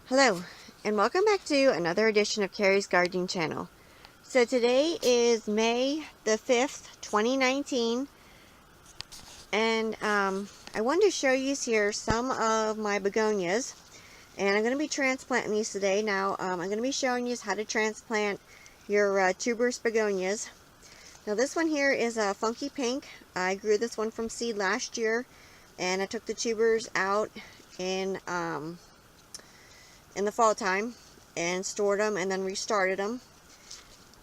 Hello, and welcome back to another edition of Carrie's Gardening Channel. So today is May the 5th, 2019, and I wanted to show you here some of my begonias, and I'm going to be transplanting these today. Now, I'm going to be showing you how to transplant your tuberous begonias. Now this one here is a funky pink. I grew this one from seed last year, and I took the tubers out in the fall time and stored them and then restarted them.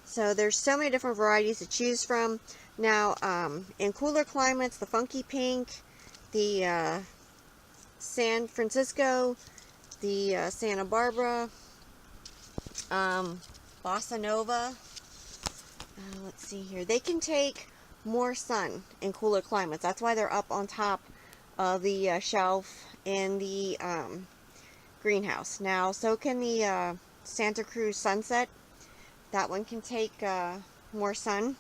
So there's so many different varieties to choose from. Now in cooler climates, the funky pink, the San Francisco, the Santa Barbara, Bossa Nova, let's see here, they can take more sun in cooler climates. That's why they're up on top of the shelf in the greenhouse. Now, so can the Santa Cruz Sunset. That one can take more sun.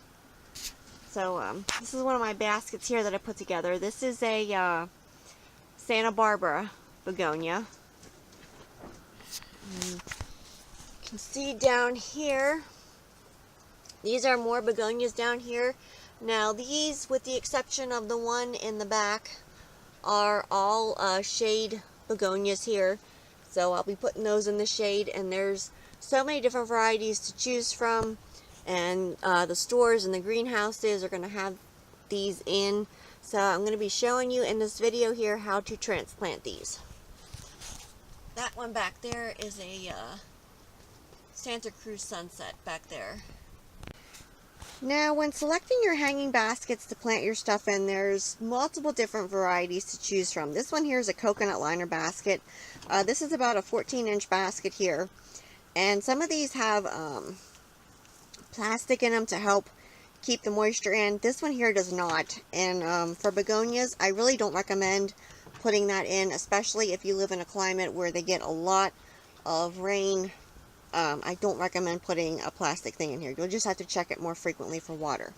So this is one of my baskets here that I put together. This is a Santa Barbara begonia. You can see down here, these are more begonias down here. Now these, with the exception of the one in the back, are all shade begonias here. So I'll be putting those in the shade, and there's so many different varieties to choose from, and the stores and the greenhouses are going to have these in. So I'm going to be showing you in this video here how to transplant these. That one back there is a Santa Cruz Sunset back there. Now, when selecting your hanging baskets to plant your stuff in, there's multiple different varieties to choose from. This one here is a coconut liner basket. This is about a 14-inch basket here. And some of these have plastic in them to help keep the moisture in. This one here does not. And for begonias, I really don't recommend putting that in, especially if you live in a climate where they get a lot of rain. I don't recommend putting a plastic thing in here. You'll just have to check it more frequently for water.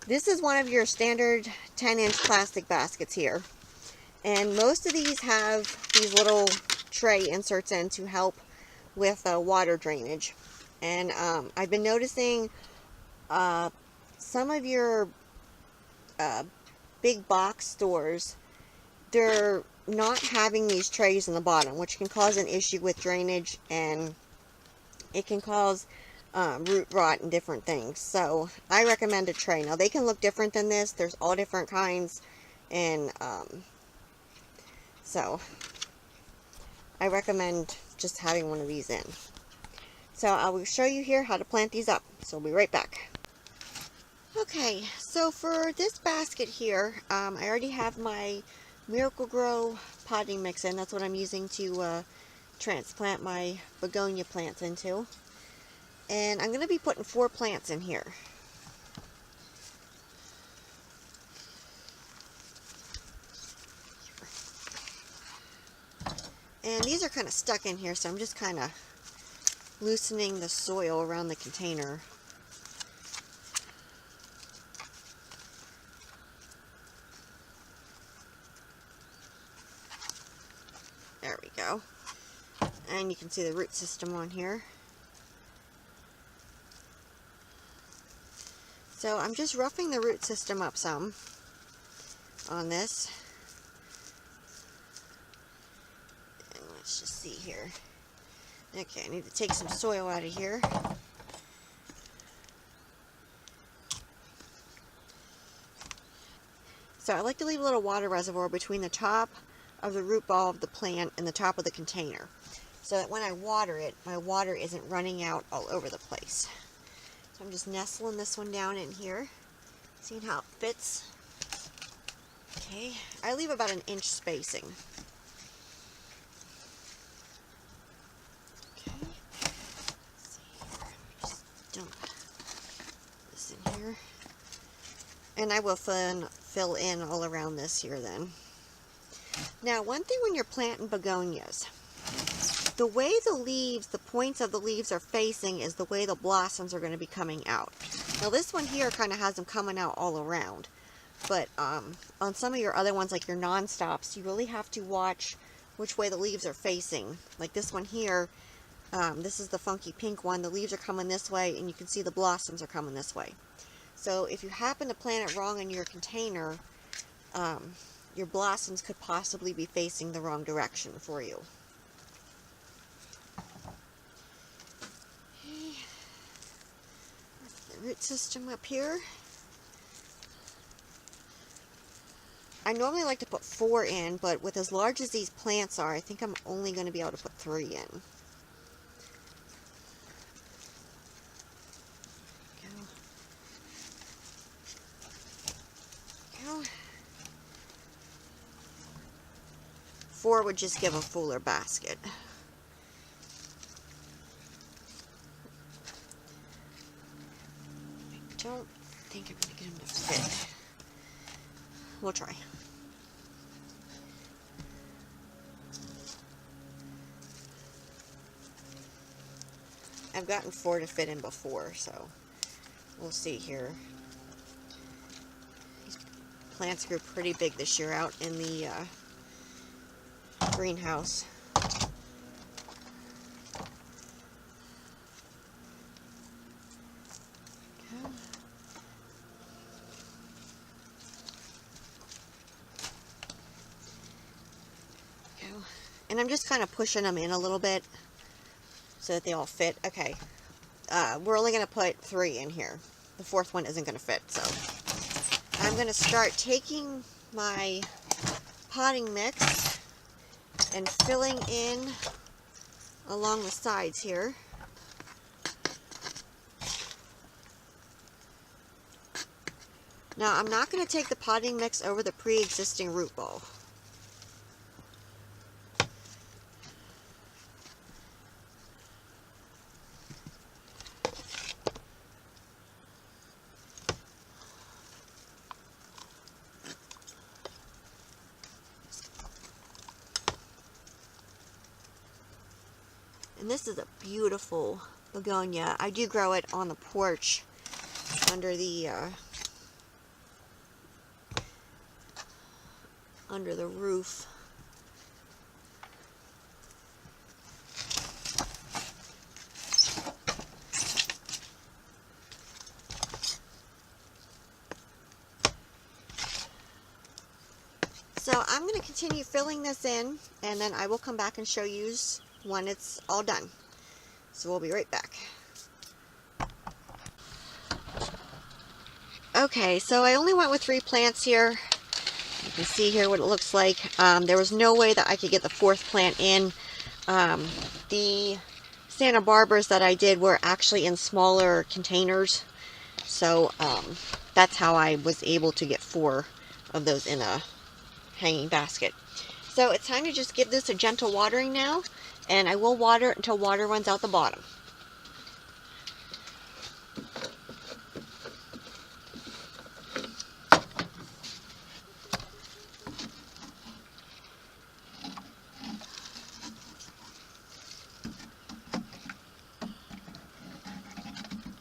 This is one of your standard 10-inch plastic baskets here. And most of these have these little tray inserts in to help with water drainage. And I've been noticing some of your big box stores, they're not having these trays in the bottom, which can cause an issue with drainage, and it can cause root rot and different things. So I recommend a tray. Now they can look different than this. There's all different kinds, and so I recommend just having one of these in. So I will show you here how to plant these up. So we'll be right back. Okay, so for this basket here, I already have my Miracle-Gro potting mix in. That's what I'm using to transplant my begonia plants into. And I'm going to be putting 4 plants in here. And these are kind of stuck in here, so I'm just kind of loosening the soil around the container. There we go. And you can see the root system on here. So I'm just roughing the root system up some on this. And let's just see here. Okay, I need to take some soil out of here. So I like to leave a little water reservoir between the top of the root ball of the plant and the top of the container, so that when I water it, my water isn't running out all over the place. So I'm just nestling this one down in here, seeing how it fits. Okay, I leave about an inch spacing. Okay, let's see here. Just dump this in here, and I will fill in all around this here then. Now, one thing when you're planting begonias, the way the leaves, the points of the leaves are facing is the way the blossoms are going to be coming out. Now this one here kind of has them coming out all around, but on some of your other ones, like your non-stops, you really have to watch which way the leaves are facing. Like this one here, this is the funky pink one. The leaves are coming this way, and you can see the blossoms are coming this way. So if you happen to plant it wrong in your container, your blossoms could possibly be facing the wrong direction for you. Okay. The root system up here. I normally like to put 4 in, but with as large as these plants are, I think I'm only going to be able to put 3 in. Go. 4 would just give a fuller basket. I don't think I'm going to get them to fit. We'll try. I've gotten 4 to fit in before, so we'll see here. These plants grew pretty big this year out in the greenhouse. And I'm just kind of pushing them in a little bit so that they all fit. Okay, we're only going to put 3 in here. The 4th one isn't going to fit, so I'm going to start taking my potting mix and filling in along the sides here. Now, I'm not going to take the potting mix over the pre-existing root ball. And this is a beautiful begonia. I do grow it on the porch under the roof. So I'm going to continue filling this in, and then I will come back and show you when it's all done. So we'll be right back. Okay, so I only went with 3 plants here. You can see here what it looks like. There was no way that I could get the 4th plant in. The Santa Barbaras that I did were actually in smaller containers. So that's how I was able to get 4 of those in a hanging basket. So it's time to just give this a gentle watering now. And I will water it until water runs out the bottom.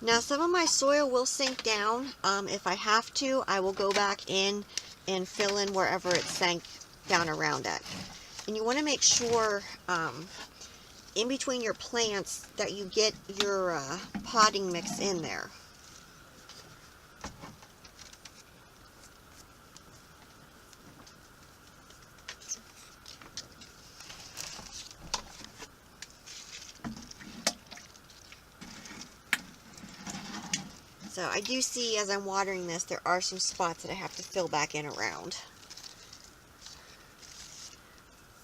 Now some of my soil will sink down. If I have to, I will go back in and fill in wherever it sank down around it. And you want to make sure in between your plants that you get your potting mix in there. So I do see as I'm watering this, there are some spots that I have to fill back in around.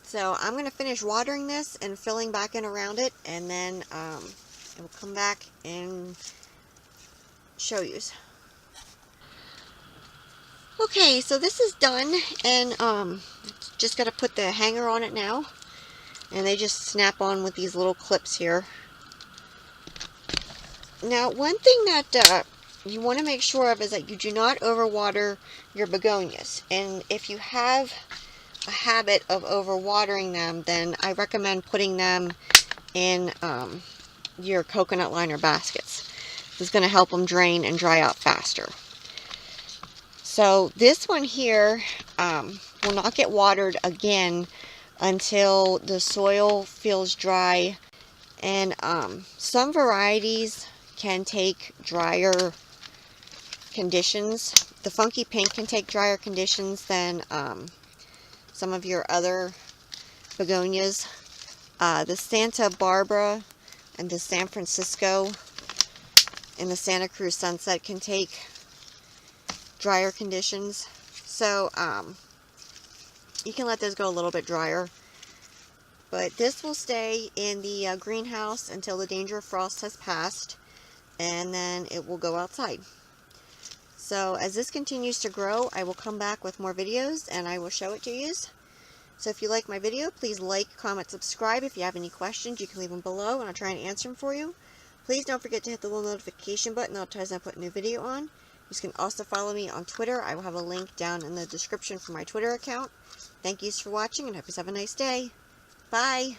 So I'm going to finish watering this and filling back in around it, and then I will come back and show you. Okay, so this is done, and just got to put the hanger on it now, and they just snap on with these little clips here. Now, one thing that you want to make sure of is that you do not overwater your begonias, and if you have a habit of overwatering them, then I recommend putting them in your coconut liner baskets. This is going to help them drain and dry out faster. So this one here will not get watered again until the soil feels dry. And some varieties can take drier conditions. The funky pink can take drier conditions than some of your other begonias. The Santa Barbara and the San Francisco and the Santa Cruz Sunset can take drier conditions. So you can let those go a little bit drier. But this will stay in the greenhouse until the danger of frost has passed, and then it will go outside. So as this continues to grow, I will come back with more videos and I will show it to you. So if you like my video, please like, comment, subscribe. If you have any questions, you can leave them below and I'll try and answer them for you. Please don't forget to hit the little notification button. That'll tell you when I put a new video on. You can also follow me on Twitter. I will have a link down in the description for my Twitter account. Thank you for watching and hope you have a nice day. Bye.